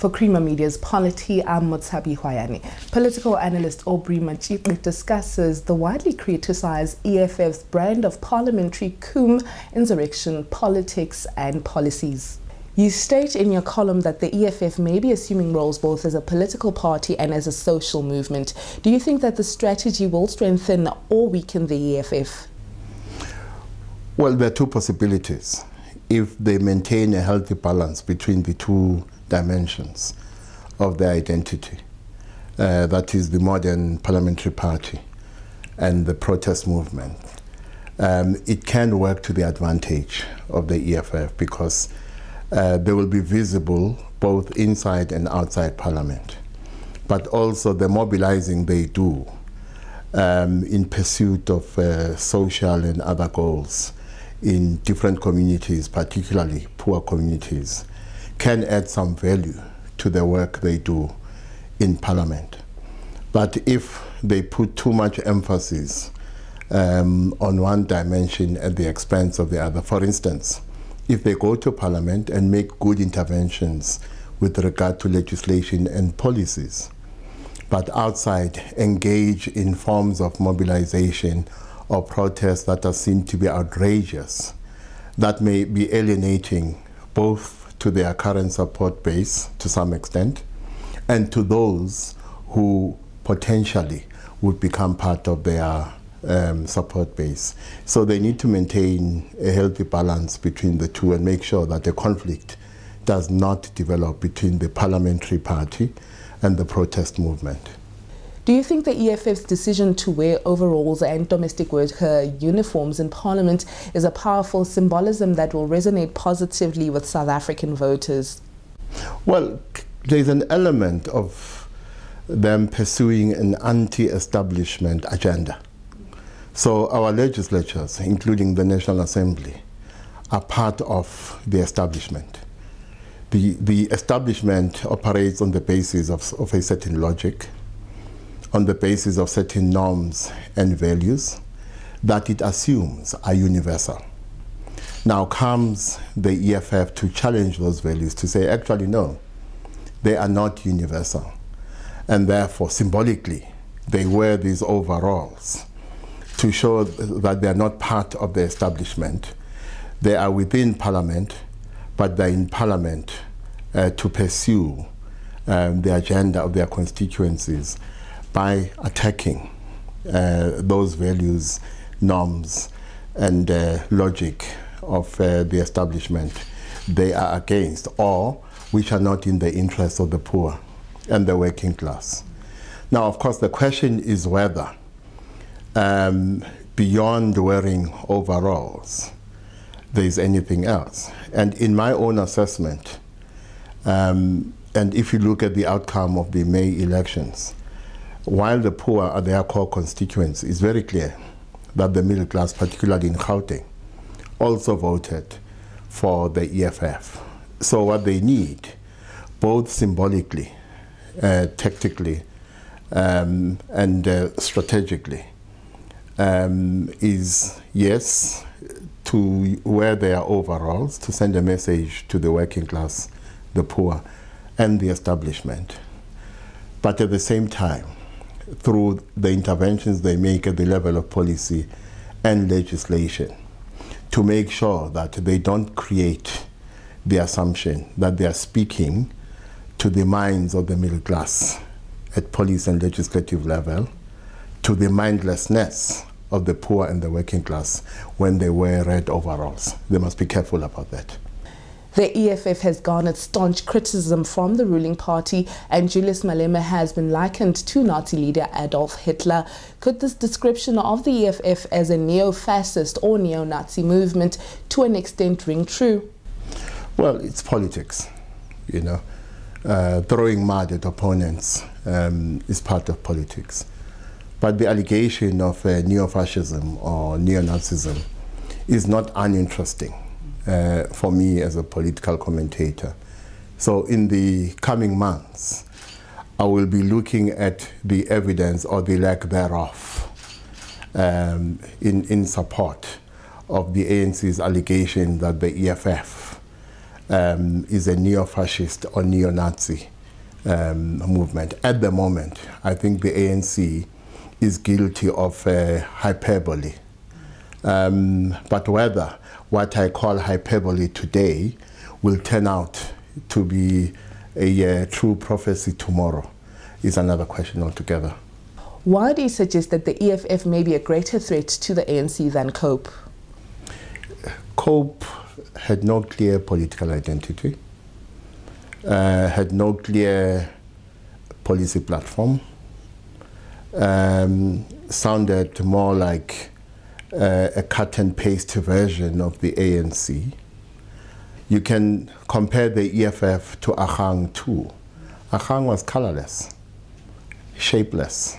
For Creamer Media's Polity, I'm Motsabi Hwayane. Political analyst Aubrey Machikwe discusses the widely criticized EFF's brand of parliamentary coup, insurrection, politics and policies. You state in your column that the EFF may be assuming roles both as a political party and as a social movement. Do you think that the strategy will strengthen or weaken the EFF? Well, there are two possibilities. If they maintain a healthy balance between the two dimensions of their identity, that is the modern parliamentary party and the protest movement, it can work to the advantage of the EFF because they will be visible both inside and outside Parliament, but also the mobilizing they do in pursuit of social and other goals in different communities, particularly poor communities, can add some value to the work they do in Parliament. But if they put too much emphasis on one dimension at the expense of the other, for instance, if they go to Parliament and make good interventions with regard to legislation and policies, but outside engage in forms of mobilization or protests that are seen to be outrageous, that may be alienating both to their current support base to some extent and to those who potentially would become part of their support base. So they need to maintain a healthy balance between the two and make sure that the conflict does not develop between the parliamentary party and the protest movement. Do you think the EFF's decision to wear overalls and domestic worker uniforms in Parliament is a powerful symbolism that will resonate positively with South African voters? Well, there's an element of them pursuing an anti-establishment agenda. So our legislatures, including the National Assembly, are part of the establishment. The establishment operates on the basis of a certain logic, on the basis of certain norms and values that it assumes are universal. Now comes the EFF to challenge those values, to say, actually, no, they are not universal. And therefore, symbolically, they wear these overalls to show that they are not part of the establishment. They are within Parliament, but they're in Parliament to pursue the agenda of their constituencies by attacking those values, norms, and logic of the establishment they are against, or which are not in the interest of the poor and the working class. Now, of course, the question is whether beyond wearing overalls, there is anything else. And in my own assessment, and if you look at the outcome of the May elections, while the poor are their core constituents, it's very clear that the middle class, particularly in Gauteng, also voted for the EFF. So what they need, both symbolically, tactically, and strategically, is, yes, to wear their overalls, to send a message to the working class, the poor, and the establishment. But at the same time, through the interventions they make at the level of policy and legislation, to make sure that they don't create the assumption that they are speaking to the minds of the middle class at police and legislative level, to the mindlessness of the poor and the working class when they wear red overalls. They must be careful about that. The EFF has garnered staunch criticism from the ruling party, and Julius Malema has been likened to Nazi leader Adolf Hitler. Could this description of the EFF as a neo-fascist or neo-Nazi movement to an extent ring true? Well, it's politics, you know. Throwing mud at opponents is part of politics. But the allegation of neo-fascism or neo-Nazism is not uninteresting for me as a political commentator. So in the coming months, I will be looking at the evidence or the lack thereof in support of the ANC's allegation that the EFF is a neo-fascist or neo-Nazi movement. At the moment, I think the ANC is guilty of hyperbole. But whether what I call hyperbole today will turn out to be a true prophecy tomorrow is another question altogether. Why do you suggest that the EFF may be a greater threat to the ANC than COPE? COPE had no clear political identity, had no clear policy platform, sounded more like a cut and paste version of the ANC. You can compare the EFF to Ahang too. Ahang was colorless, shapeless,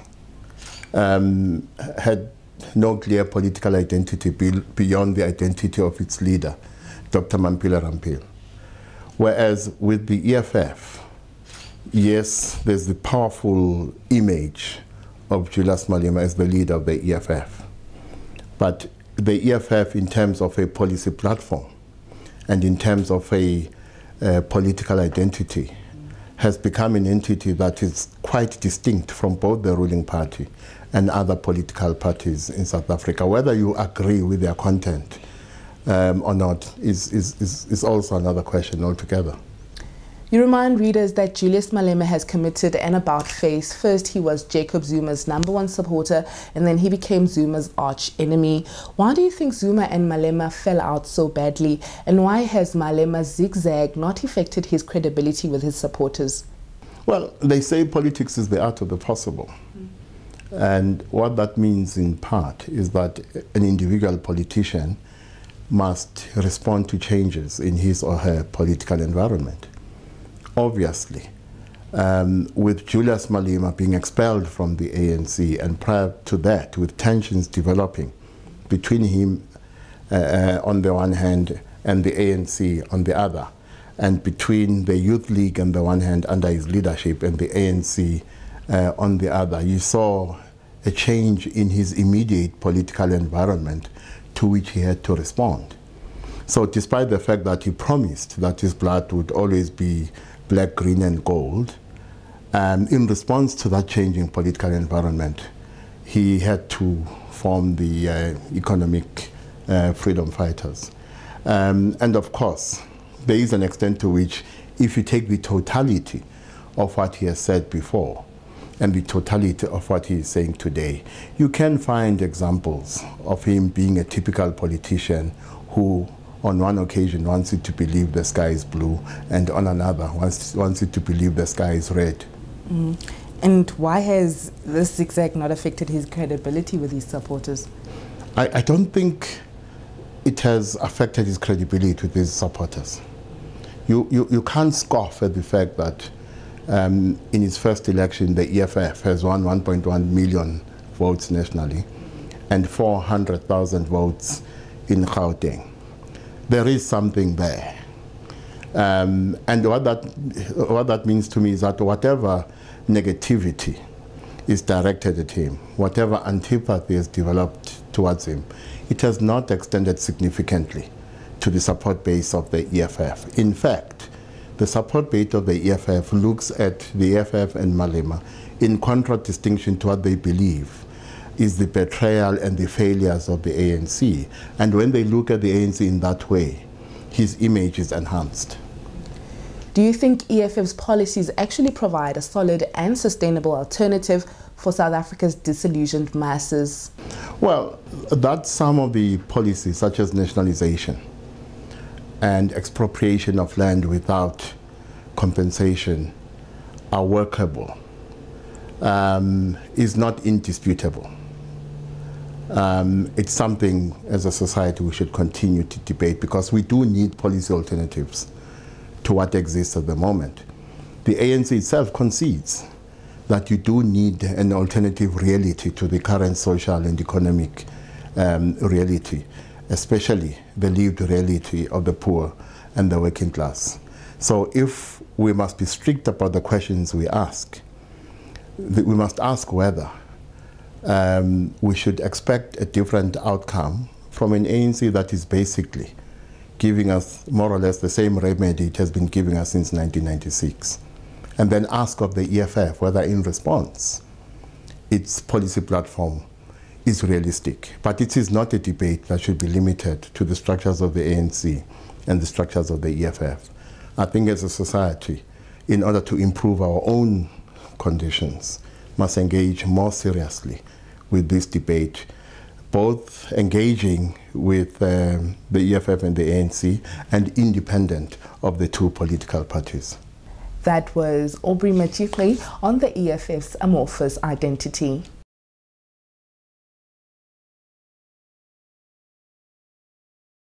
had no clear political identity beyond the identity of its leader, Dr. Mampila Rampil. Whereas with the EFF, yes, there's the powerful image of Julius Malema as the leader of the EFF. But the EFF, in terms of a policy platform and in terms of a political identity, has become an entity that is quite distinct from both the ruling party and other political parties in South Africa. Whether you agree with their content or not is also another question altogether. You remind readers that Julius Malema has committed an about-face. First, he was Jacob Zuma's #1 supporter, and then he became Zuma's arch-enemy. Why do you think Zuma and Malema fell out so badly, and why has Malema's zigzag not affected his credibility with his supporters? Well, they say politics is the art of the possible. And what that means in part is that an individual politician must respond to changes in his or her political environment. Obviously, with Julius Malema being expelled from the ANC, and prior to that, with tensions developing between him on the one hand and the ANC on the other, and between the Youth League on the one hand under his leadership and the ANC on the other, you saw a change in his immediate political environment to which he had to respond. So despite the fact that he promised that his blood would always be black, green and gold, in response to that changing political environment, he had to form the economic freedom fighters. And of course, there is an extent to which, if you take the totality of what he has said before and the totality of what he is saying today, you can find examples of him being a typical politician who on one occasion wants it to believe the sky is blue, and on another wants it to believe the sky is red. And why has this zigzag not affected his credibility with his supporters? I don't think it has affected his credibility with his supporters. You can't scoff at the fact that in his first election, the EFF has won 1.1 million votes nationally and 400,000 votes in Gauteng. There is something there. And what that means to me is that whatever negativity is directed at him, whatever antipathy is developed towards him, it has not extended significantly to the support base of the EFF. In fact, the support base of the EFF looks at the EFF and Malema in contradistinction to what they believe is the betrayal and the failures of the ANC. And when they look at the ANC in that way, his image is enhanced. Do you think EFF's policies actually provide a solid and sustainable alternative for South Africa's disillusioned masses? Well, that some of the policies, such as nationalization and expropriation of land without compensation, are workable, is not indisputable. It's something as a society we should continue to debate, because we do need policy alternatives to what exists at the moment. The ANC itself concedes that you do need an alternative reality to the current social and economic reality, especially the lived reality of the poor and the working class. So if we must be strict about the questions we ask, we must ask whether we should expect a different outcome from an ANC that is basically giving us more or less the same remedy it has been giving us since 1996. And then ask of the EFF whether in response its policy platform is realistic. But it is not a debate that should be limited to the structures of the ANC and the structures of the EFF. I think as a society, in order to improve our own conditions, must engage more seriously with this debate, both engaging with the EFF and the ANC and independent of the two political parties. That was Aubrey Machikli on the EFF's amorphous identity.